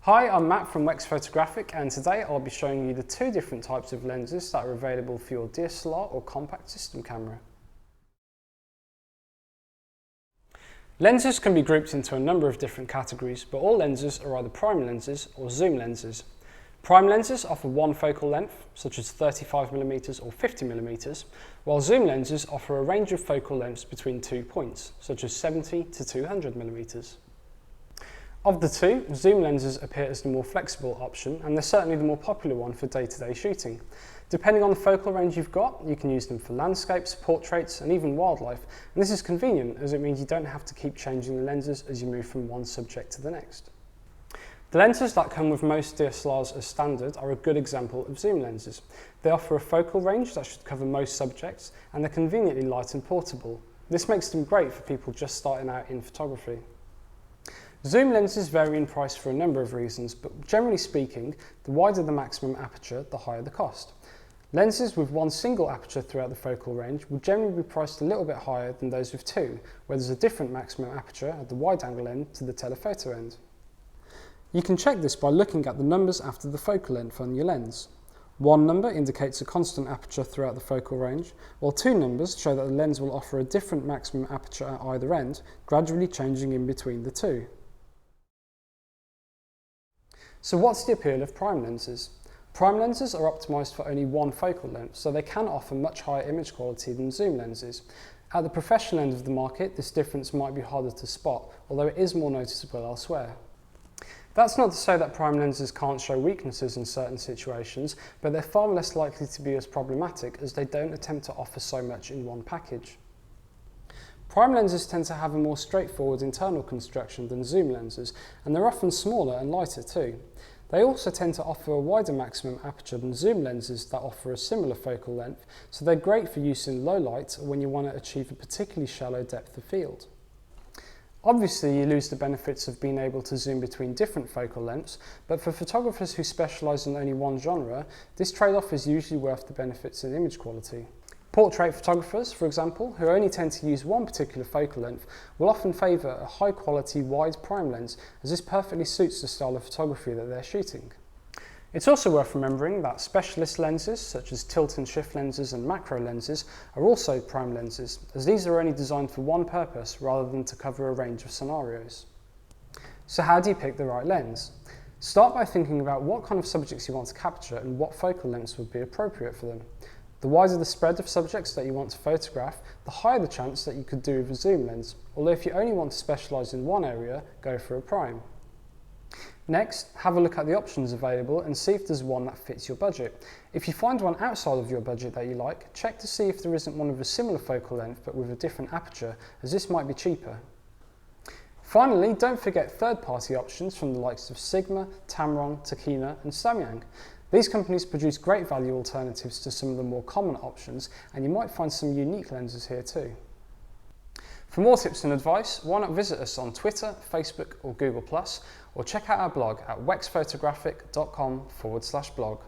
Hi, I'm Matt from Wex Photographic, and today I'll be showing you the two different types of lenses that are available for your DSLR or compact system camera. Lenses can be grouped into a number of different categories, but all lenses are either prime lenses or zoom lenses. Prime lenses offer one focal length, such as 35mm or 50mm, while zoom lenses offer a range of focal lengths between 2 points, such as 70 to 200mm. Of the two, zoom lenses appear as the more flexible option, and they're certainly the more popular one for day-to-day shooting. Depending on the focal range you've got, you can use them for landscapes, portraits, and even wildlife, and this is convenient as it means you don't have to keep changing the lenses as you move from one subject to the next. The lenses that come with most DSLRs as standard are a good example of zoom lenses. They offer a focal range that should cover most subjects, and they're conveniently light and portable. This makes them great for people just starting out in photography. Zoom lenses vary in price for a number of reasons, but generally speaking, the wider the maximum aperture, the higher the cost. Lenses with one single aperture throughout the focal range will generally be priced a little bit higher than those with two, where there's a different maximum aperture at the wide-angle end to the telephoto end. You can check this by looking at the numbers after the focal length on your lens. One number indicates a constant aperture throughout the focal range, while two numbers show that the lens will offer a different maximum aperture at either end, gradually changing in between the two. So what's the appeal of prime lenses? Prime lenses are optimised for only one focal length, so they can offer much higher image quality than zoom lenses. At the professional end of the market, this difference might be harder to spot, although it is more noticeable elsewhere. That's not to say that prime lenses can't show weaknesses in certain situations, but they're far less likely to be as problematic as they don't attempt to offer so much in one package. Prime lenses tend to have a more straightforward internal construction than zoom lenses, and they're often smaller and lighter too. They also tend to offer a wider maximum aperture than zoom lenses that offer a similar focal length, so they're great for use in low light or when you want to achieve a particularly shallow depth of field. Obviously, you lose the benefits of being able to zoom between different focal lengths, but for photographers who specialise in only one genre, this trade-off is usually worth the benefits in image quality. Portrait photographers, for example, who only tend to use one particular focal length, will often favour a high-quality wide prime lens, as this perfectly suits the style of photography that they're shooting. It's also worth remembering that specialist lenses, such as tilt and shift lenses and macro lenses, are also prime lenses, as these are only designed for one purpose rather than to cover a range of scenarios. So how do you pick the right lens? Start by thinking about what kind of subjects you want to capture and what focal lengths would be appropriate for them. The wider the spread of subjects that you want to photograph, the higher the chance that you could do with a zoom lens, although if you only want to specialise in one area, go for a prime. Next, have a look at the options available and see if there's one that fits your budget. If you find one outside of your budget that you like, check to see if there isn't one of a similar focal length but with a different aperture, as this might be cheaper. Finally, don't forget third-party options from the likes of Sigma, Tamron, Tokina and Samyang. These companies produce great value alternatives to some of the more common options, and you might find some unique lenses here too. For more tips and advice, why not visit us on Twitter, Facebook or Google+, or check out our blog at wexphotographic.com/blog.